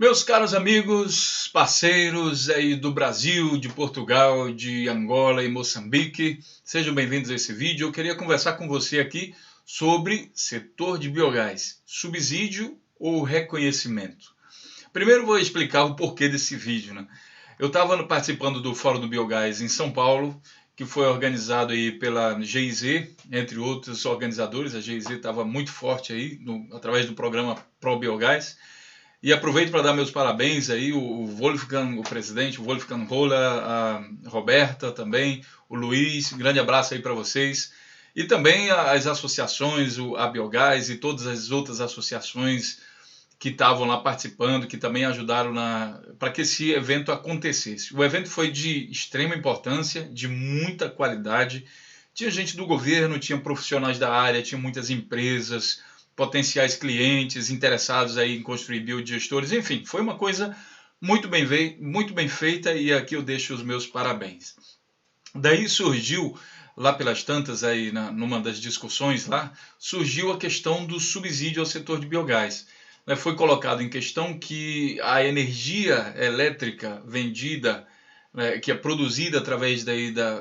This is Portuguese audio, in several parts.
Meus caros amigos, parceiros aí do Brasil, de Portugal, de Angola e Moçambique, sejam bem-vindos a esse vídeo. Eu queria conversar com você aqui sobre setor de biogás, subsídio ou reconhecimento. Primeiro vou explicar o porquê desse vídeo, né? Eu estava participando do Fórum do Biogás em São Paulo, que foi organizado aí pela GIZ, entre outros organizadores. A GIZ estava muito forte aí, através do programa Pro Biogás. E aproveito para dar meus parabéns aí, o Wolfgang, o presidente, o Wolfgang Rola, a Roberta também, o Luiz, um grande abraço aí para vocês. E também as associações, a Biogás e todas as outras associações que estavam lá participando, que também ajudaram para que esse evento acontecesse. O evento foi de extrema importância, de muita qualidade. Tinha gente do governo, tinha profissionais da área, tinha muitas empresas, potenciais clientes interessados aí em construir biodigestores, enfim, foi uma coisa muito bem feita e aqui eu deixo os meus parabéns. Daí surgiu, lá pelas tantas, aí numa das discussões lá, surgiu a questão do subsídio ao setor de biogás. Foi colocado em questão que a energia elétrica vendida, que é produzida através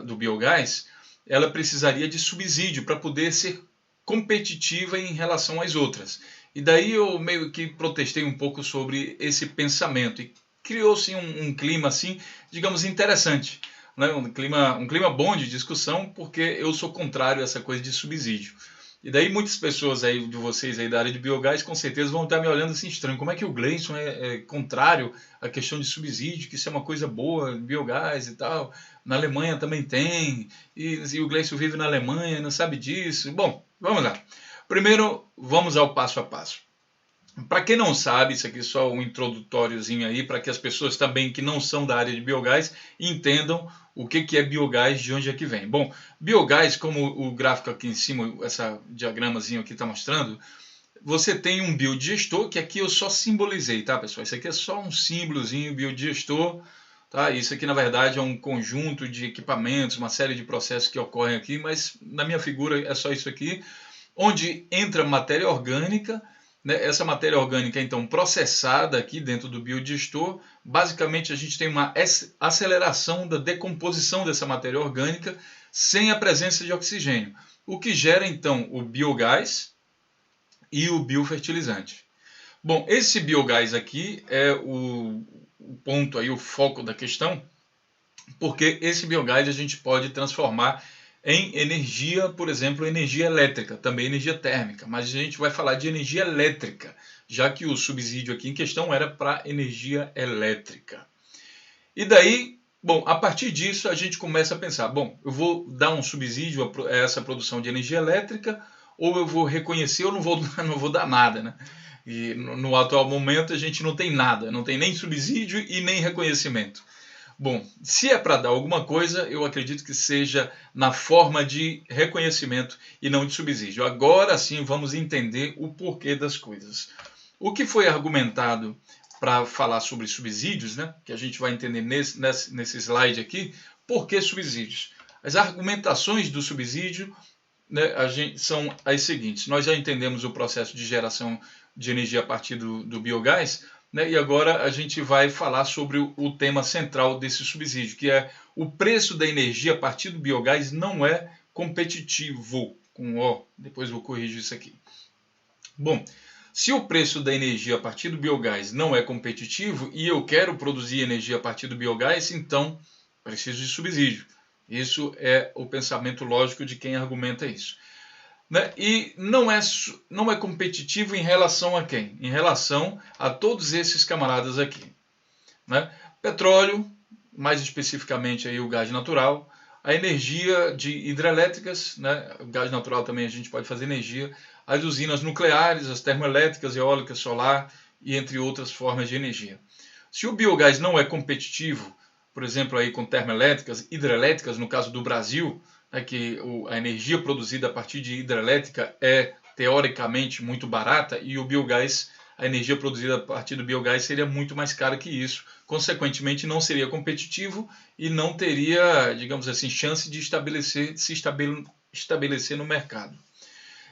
do biogás, ela precisaria de subsídio para poder ser competitiva em relação às outras. E daí eu meio que protestei um pouco sobre esse pensamento e criou-se um clima assim, digamos, interessante, né? um clima bom de discussão, porque eu sou contrário a essa coisa de subsídio. E daí muitas pessoas aí de vocês aí da área de biogás com certeza vão estar me olhando assim estranho. Como é que o Gleison é contrário à questão de subsídio, que isso é uma coisa boa, biogás e tal. Na Alemanha também tem, e o Gleison vive na Alemanha, não sabe disso. Bom, vamos lá. Primeiro, vamos ao passo a passo. Para quem não sabe, isso aqui é só um introdutóriozinho aí, para que as pessoas também que não são da área de biogás entendam o que é biogás, de onde é que vem. Bom, biogás, como o gráfico aqui em cima, essa diagramazinho aqui está mostrando, você tem um biodigestor, que aqui eu só simbolizei, tá, pessoal? Isso aqui é só um símbolozinho, biodigestor, tá? Isso aqui, na verdade, é um conjunto de equipamentos, uma série de processos que ocorrem aqui, mas na minha figura é só isso aqui, onde entra matéria orgânica, né? Essa matéria orgânica, então, processada aqui dentro do biodigestor, basicamente a gente tem uma aceleração da decomposição dessa matéria orgânica sem a presença de oxigênio, o que gera, então, o biogás e o biofertilizante. Bom, esse biogás aqui é o ponto aí, o foco da questão, porque esse biogás a gente pode transformar em energia, por exemplo, energia elétrica, também energia térmica, mas a gente vai falar de energia elétrica, já que o subsídio aqui em questão era para energia elétrica. E daí, bom, a partir disso a gente começa a pensar, bom, eu vou dar um subsídio a essa produção de energia elétrica, ou eu vou reconhecer ou não vou dar nada, né? E no atual momento a gente não tem nada, não tem nem subsídio e nem reconhecimento. Bom, se é para dar alguma coisa, eu acredito que seja na forma de reconhecimento e não de subsídio. Agora sim vamos entender o porquê das coisas. O que foi argumentado para falar sobre subsídios, né, que a gente vai entender nesse slide aqui, por que subsídios? As argumentações do subsídio, né, são as seguintes. Nós já entendemos o processo de geração de energia a partir do biogás, né? E agora a gente vai falar sobre o tema central desse subsídio, que é o preço da energia a partir do biogás não é competitivo, com O, depois eu corrijo isso aqui. Bom, se o preço da energia a partir do biogás não é competitivo e eu quero produzir energia a partir do biogás, então preciso de subsídio. Isso é o pensamento lógico de quem argumenta isso. Né? E não é competitivo em relação a quem? Em relação a todos esses camaradas aqui. Né? Petróleo, mais especificamente aí o gás natural, a energia de hidrelétricas, né? O gás natural também a gente pode fazer energia, as usinas nucleares, as termoelétricas, eólicas, solar e entre outras formas de energia. Se o biogás não é competitivo, por exemplo, aí com termoelétricas, hidrelétricas, no caso do Brasil, que a energia produzida a partir de hidrelétrica é teoricamente muito barata e o biogás, a energia produzida a partir do biogás seria muito mais cara que isso. Consequentemente, não seria competitivo e não teria, digamos assim, chance de se estabelecer no mercado.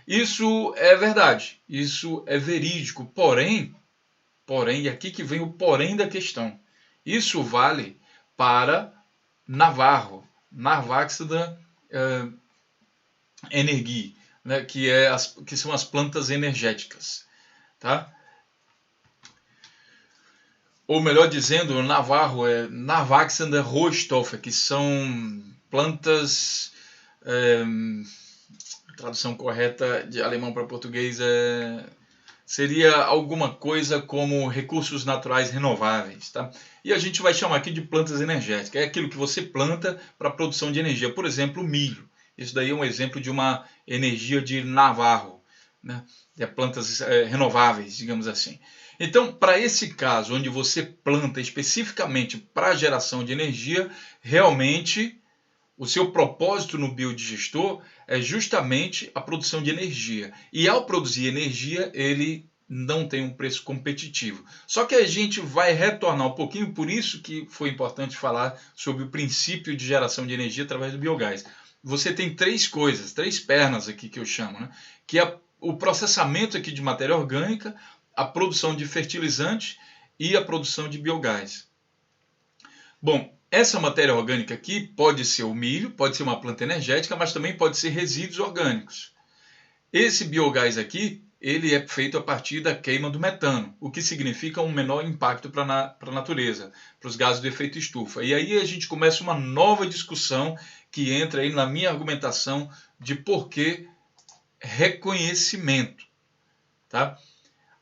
Isso é verdade, isso é verídico, porém, Porém, e aqui que vem o porém da questão. Isso vale para Navarro, Narvaxida Energie, né, que são as plantas energéticas. Tá? Ou melhor dizendo, Navarro é Narvaxida Rohstoffe, que são plantas... a tradução correta de alemão para português seria alguma coisa como recursos naturais renováveis. Tá? E a gente vai chamar aqui de plantas energéticas. É aquilo que você planta para a produção de energia. Por exemplo, o milho. Isso daí é um exemplo de uma energia de Navarro, né? De plantas renováveis, digamos assim. Então, para esse caso, onde você planta especificamente para geração de energia, realmente o seu propósito no biodigestor é justamente a produção de energia. E ao produzir energia, ele não tem um preço competitivo. Só que a gente vai retornar um pouquinho, por isso que foi importante falar sobre o princípio de geração de energia através do biogás. Você tem três coisas, três pernas aqui que eu chamo, né? Que é o processamento aqui de matéria orgânica, a produção de fertilizante e a produção de biogás. Bom, essa matéria orgânica aqui pode ser o milho, pode ser uma planta energética, mas também pode ser resíduos orgânicos. Esse biogás aqui, ele é feito a partir da queima do metano, o que significa um menor impacto para a natureza, para os gases do efeito estufa. E aí a gente começa uma nova discussão que entra aí na minha argumentação de por que reconhecimento. Tá?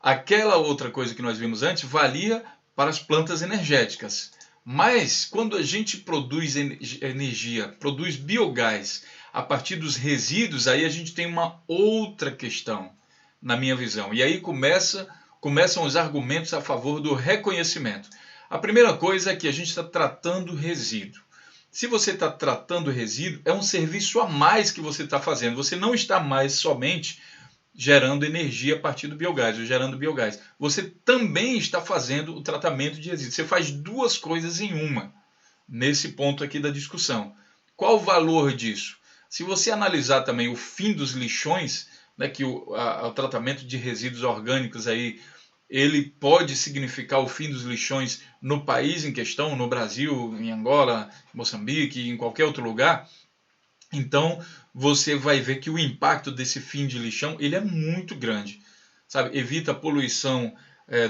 Aquela outra coisa que nós vimos antes valia para as plantas energéticas. Mas quando a gente produz energia, produz biogás a partir dos resíduos, aí a gente tem uma outra questão, na minha visão. E aí começam os argumentos a favor do reconhecimento. A primeira coisa é que a gente está tratando resíduo. Se você está tratando resíduo, é um serviço a mais que você está fazendo. Você não está mais somente gerando energia a partir do biogás, ou gerando biogás. Você também está fazendo o tratamento de resíduos. Você faz duas coisas em uma, nesse ponto aqui da discussão. Qual o valor disso? Se você analisar também o fim dos lixões, né, que o tratamento de resíduos orgânicos aí, ele pode significar o fim dos lixões no país em questão, no Brasil, em Angola, em Moçambique, em qualquer outro lugar. Então, você vai ver que o impacto desse fim de lixão ele é muito grande. Sabe? Evita a poluição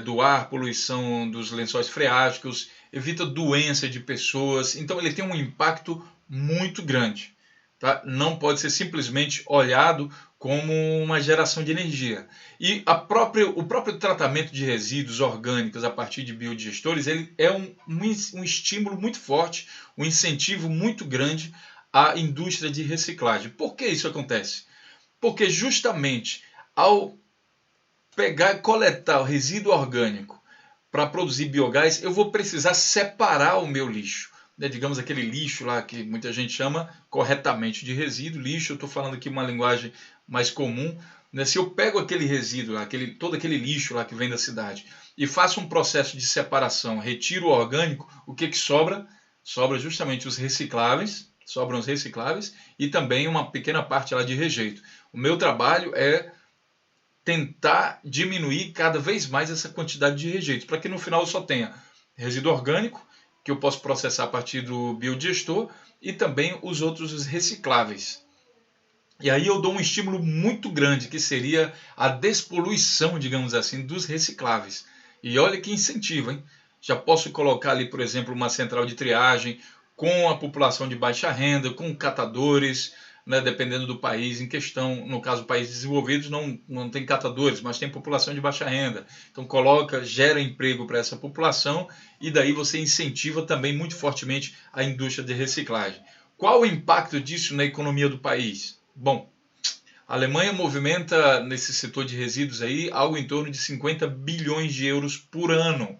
do ar, poluição dos lençóis freáticos, evita doença de pessoas. Então, ele tem um impacto muito grande. Tá? Não pode ser simplesmente olhado como uma geração de energia. E o próprio tratamento de resíduos orgânicos a partir de biodigestores ele é um estímulo muito forte, um incentivo muito grande à indústria de reciclagem. Por que isso acontece? Porque justamente ao pegar e coletar o resíduo orgânico para produzir biogás, eu vou precisar separar o meu lixo. Digamos aquele lixo lá que muita gente chama corretamente de resíduo, lixo, eu estou falando aqui uma linguagem mais comum. Se eu pego aquele resíduo, todo aquele lixo lá que vem da cidade e faço um processo de separação, retiro o orgânico, o que sobra? Sobra justamente os recicláveis, sobram os recicláveis e também uma pequena parte lá de rejeito. O meu trabalho é tentar diminuir cada vez mais essa quantidade de rejeitos, para que no final eu só tenha resíduo orgânico, que eu posso processar a partir do biodigestor, e também os outros recicláveis. E aí eu dou um estímulo muito grande, que seria a despoluição, digamos assim, dos recicláveis. E olha que incentivo, hein? Já posso colocar ali, por exemplo, uma central de triagem com a população de baixa renda, com catadores, né, dependendo do país em questão. No caso, países desenvolvidos não tem catadores, mas tem população de baixa renda. Então gera emprego para essa população e daí você incentiva também muito fortemente a indústria de reciclagem. Qual o impacto disso na economia do país? Bom, a Alemanha movimenta nesse setor de resíduos aí algo em torno de 50 bilhões de euros por ano.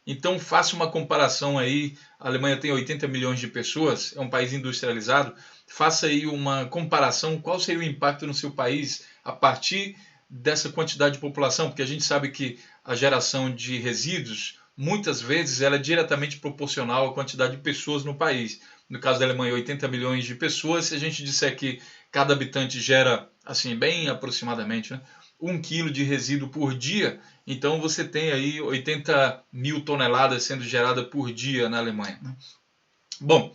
Então faça uma comparação aí, a Alemanha tem 80 milhões de pessoas, é um país industrializado, faça aí uma comparação, qual seria o impacto no seu país a partir dessa quantidade de população, porque a gente sabe que a geração de resíduos, muitas vezes, ela é diretamente proporcional à quantidade de pessoas no país. No caso da Alemanha, 80 milhões de pessoas, se a gente disser que cada habitante gera, assim, bem aproximadamente, né, 1 quilo de resíduo por dia, então você tem aí 80 mil toneladas sendo geradas por dia na Alemanha. Bom,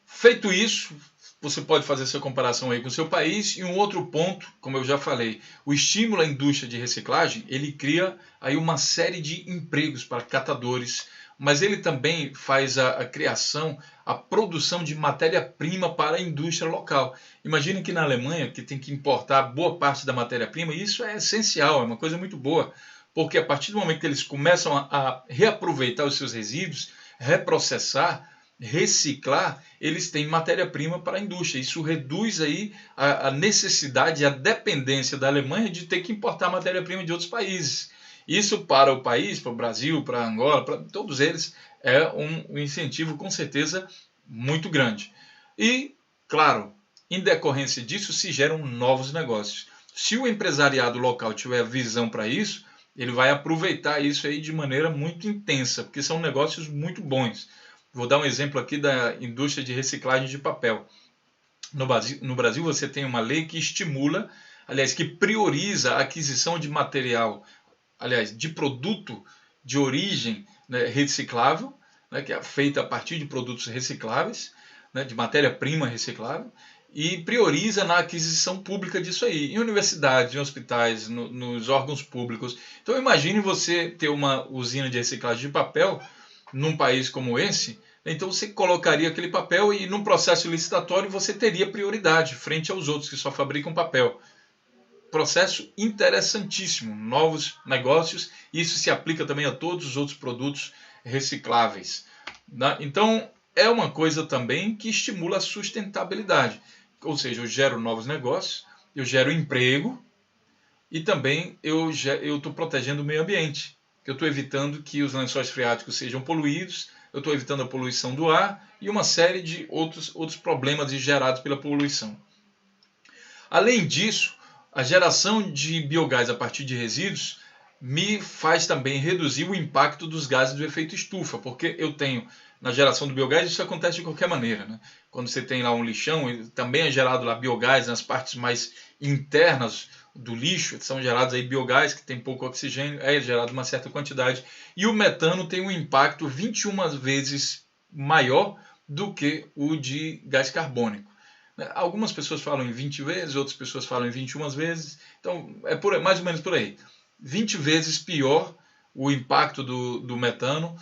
feito isso, você pode fazer essa comparação aí com o seu país. E um outro ponto, como eu já falei, o estímulo à indústria de reciclagem, ele cria aí uma série de empregos para catadores, mas ele também faz a criação, a produção de matéria-prima para a indústria local. Imagine que na Alemanha, que tem que importar boa parte da matéria-prima, e isso é essencial, é uma coisa muito boa, porque a partir do momento que eles começam a reaproveitar os seus resíduos, reprocessar, reciclar, eles têm matéria-prima para a indústria. Isso reduz aí a necessidade, a dependência da Alemanha de ter que importar matéria-prima de outros países. Isso para o país, para o Brasil, para Angola, para todos eles, é um incentivo com certeza muito grande. E, claro, em decorrência disso se geram novos negócios. Se o empresariado local tiver visão para isso, ele vai aproveitar isso aí de maneira muito intensa, porque são negócios muito bons. Vou dar um exemplo aqui da indústria de reciclagem de papel. No Brasil você tem uma lei que estimula, aliás, que prioriza a aquisição de material, aliás, de produto de origem, né, reciclável, né, que é feita a partir de produtos recicláveis, né, de matéria-prima reciclável, e prioriza na aquisição pública disso aí, em universidades, em hospitais, nos órgãos públicos. Então imagine você ter uma usina de reciclagem de papel num país como esse. Então você colocaria aquele papel e num processo licitatório você teria prioridade frente aos outros que só fabricam papel. Processo interessantíssimo, novos negócios, e isso se aplica também a todos os outros produtos recicláveis. Então é uma coisa também que estimula a sustentabilidade, ou seja, eu gero novos negócios, eu gero emprego e também eu estou protegendo o meio ambiente, que eu estou evitando que os lençóis freáticos sejam poluídos, eu estou evitando a poluição do ar e uma série de outros problemas gerados pela poluição. Além disso, a geração de biogás a partir de resíduos me faz também reduzir o impacto dos gases do efeito estufa, porque eu tenho, na geração do biogás, isso acontece de qualquer maneira, né? Quando você tem lá um lixão, também é gerado lá biogás nas partes mais internas do lixo, são gerados aí biogás que tem pouco oxigênio, é gerado uma certa quantidade, e o metano tem um impacto 21 vezes maior do que o de gás carbônico. Algumas pessoas falam em 20 vezes, outras pessoas falam em 21 vezes, então é mais ou menos por aí. 20 vezes pior o impacto do metano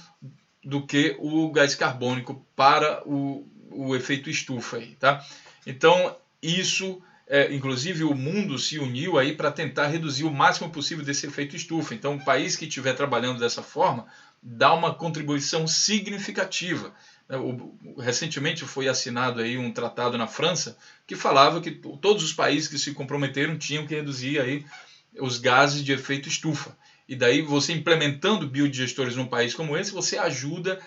do que o gás carbônico para o efeito estufa aí, tá? Então isso, inclusive o mundo se uniu aí para tentar reduzir o máximo possível desse efeito estufa. Então o país que estiver trabalhando dessa forma dá uma contribuição significativa. Recentemente foi assinado aí um tratado na França que falava que todos os países que se comprometeram tinham que reduzir aí os gases de efeito estufa. E daí você implementando biodigestores num país como esse, você ajuda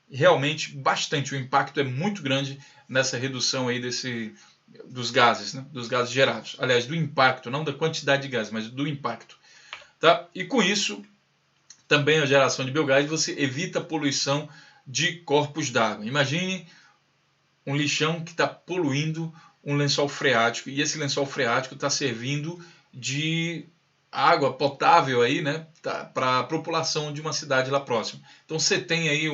realmente bastante. O impacto é muito grande nessa redução aí dos gases, né? Dos gases gerados. Aliás, do impacto, não da quantidade de gases, mas do impacto. Tá? E com isso, também a geração de biogás, você evita a poluição de corpos d'água. Imagine um lixão que está poluindo um lençol freático, e esse lençol freático está servindo de água potável aí, né, para a população de uma cidade lá próxima. Então você tem aí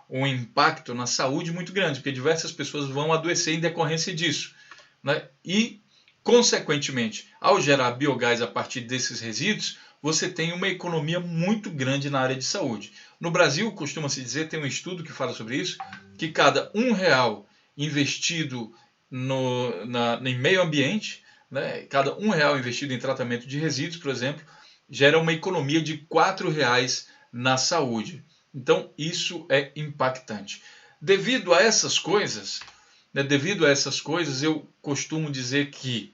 um impacto na saúde muito grande, porque diversas pessoas vão adoecer em decorrência disso, né? E, consequentemente, ao gerar biogás a partir desses resíduos, você tem uma economia muito grande na área de saúde. No Brasil, costuma-se dizer, tem um estudo que fala sobre isso, que cada R$1 investido em meio ambiente, né, cada R$1 investido em tratamento de resíduos, por exemplo, gera uma economia de R$4 na saúde. Então, isso é impactante. Devido a essas coisas, eu costumo dizer que,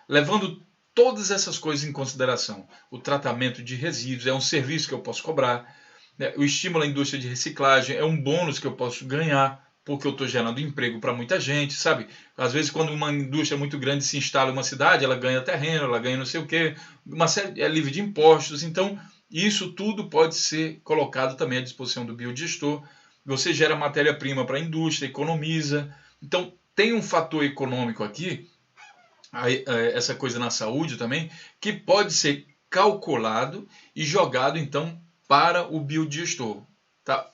levando todas essas coisas em consideração, o tratamento de resíduos é um serviço que eu posso cobrar, né? O estímulo à indústria de reciclagem é um bônus que eu posso ganhar, porque eu estou gerando emprego para muita gente, sabe? Às vezes, quando uma indústria muito grande se instala em uma cidade, ela ganha terreno, ela ganha não sei o quê, uma série, é livre de impostos. Então, isso tudo pode ser colocado também à disposição do biodigestor. Você gera matéria-prima para a indústria, economiza. Então, tem um fator econômico aqui essa coisa na saúde também, que pode ser calculado e jogado então para o biodigestor. Tá?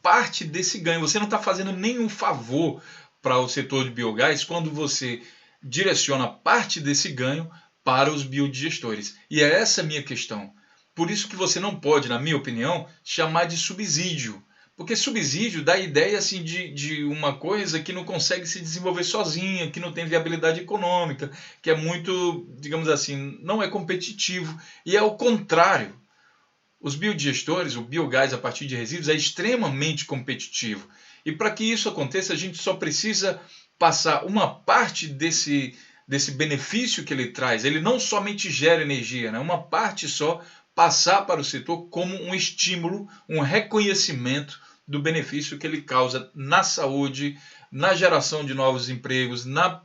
Parte desse ganho, você não está fazendo nenhum favor para o setor de biogás quando você direciona parte desse ganho para os biodigestores. E é essa a minha questão. Por isso que você não pode, na minha opinião, chamar de subsídio. Porque subsídio dá a ideia assim, de uma coisa que não consegue se desenvolver sozinha, que não tem viabilidade econômica, que é muito, digamos assim, não é competitivo. E é o contrário. Os biodigestores, o biogás a partir de resíduos, é extremamente competitivo. E para que isso aconteça, a gente só precisa passar uma parte desse benefício que ele traz. Ele não somente gera energia, né? Uma parte só passar para o setor como um estímulo, um reconhecimento do benefício que ele causa na saúde, na geração de novos empregos, na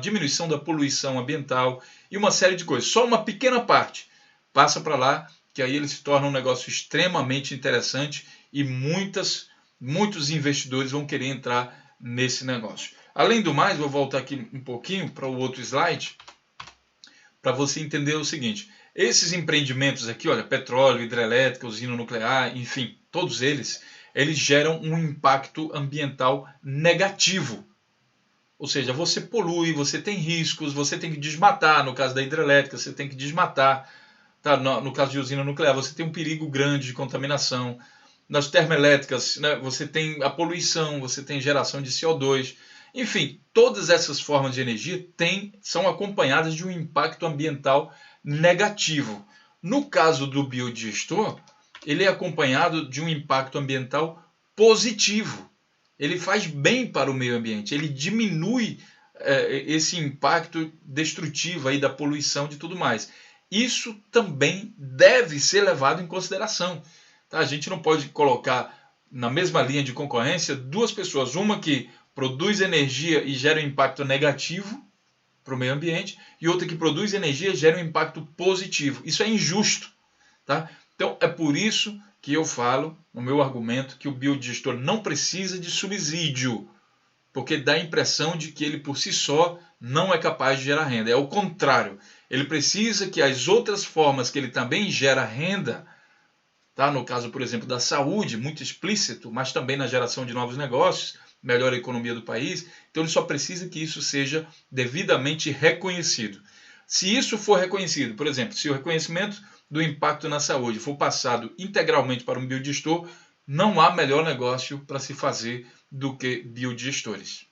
diminuição da poluição ambiental e uma série de coisas. Só uma pequena parte passa para lá, que aí ele se torna um negócio extremamente interessante e muitos investidores vão querer entrar nesse negócio. Além do mais, vou voltar aqui um pouquinho para o outro slide, para você entender o seguinte. Esses empreendimentos aqui, olha, petróleo, hidrelétrica, usina nuclear, enfim, todos eles geram um impacto ambiental negativo. Ou seja, você polui, você tem riscos, você tem que desmatar. No caso da hidrelétrica, você tem que desmatar. Tá? No caso de usina nuclear, você tem um perigo grande de contaminação. Nas termoelétricas, né, você tem a poluição, você tem geração de CO2. Enfim, todas essas formas de energia são acompanhadas de um impacto ambiental negativo. No caso do biodigestor, ele é acompanhado de um impacto ambiental positivo. Ele faz bem para o meio ambiente, ele diminui esse impacto destrutivo aí da poluição e tudo mais. Isso também deve ser levado em consideração. Tá? A gente não pode colocar na mesma linha de concorrência duas pessoas, uma que produz energia e gera um impacto negativo para o meio ambiente, e outra que produz energia e gera um impacto positivo. Isso é injusto. Tá? Então, é por isso que eu falo, no meu argumento, que o biodigestor não precisa de subsídio, porque dá a impressão de que ele, por si só, não é capaz de gerar renda. É o contrário. Ele precisa que as outras formas que ele também gera renda, tá? No caso, por exemplo, da saúde, muito explícito, mas também na geração de novos negócios, melhora a economia do país, então ele só precisa que isso seja devidamente reconhecido. Se isso for reconhecido, por exemplo, se o reconhecimento do impacto na saúde for passado integralmente para um biodigestor, não há melhor negócio para se fazer do que biodigestores.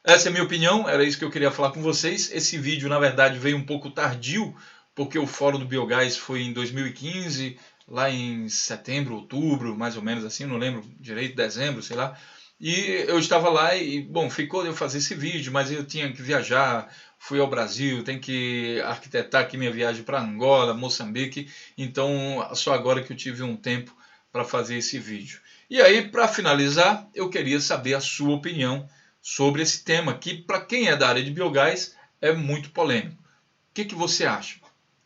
Essa é a minha opinião, era isso que eu queria falar com vocês. Esse vídeo, na verdade, veio um pouco tardio, porque o Fórum do Biogás foi em 2015, lá em setembro, outubro, mais ou menos assim, não lembro direito, dezembro, sei lá. E eu estava lá e, bom, ficou de eu fazer esse vídeo, mas eu tinha que viajar, fui ao Brasil, tenho que arquitetar aqui minha viagem para Angola, Moçambique, então só agora que eu tive um tempo para fazer esse vídeo. E aí, para finalizar, eu queria saber a sua opinião sobre esse tema, que para quem é da área de biogás é muito polêmico. O que você acha?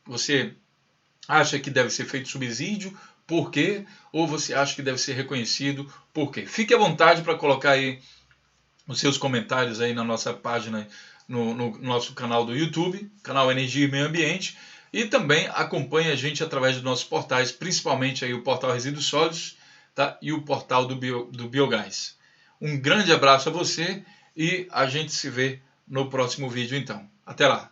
Você acha que deve ser feito subsídio? Por quê? Ou você acha que deve ser reconhecido? Por quê? Fique à vontade para colocar aí os seus comentários aí na nossa página, no nosso canal do YouTube, canal Energia e Meio Ambiente, e também acompanhe a gente através dos nossos portais, principalmente aí o portal Resíduos Sólidos, tá? E o portal do Biogás. Um grande abraço a você e a gente se vê no próximo vídeo então. Até lá!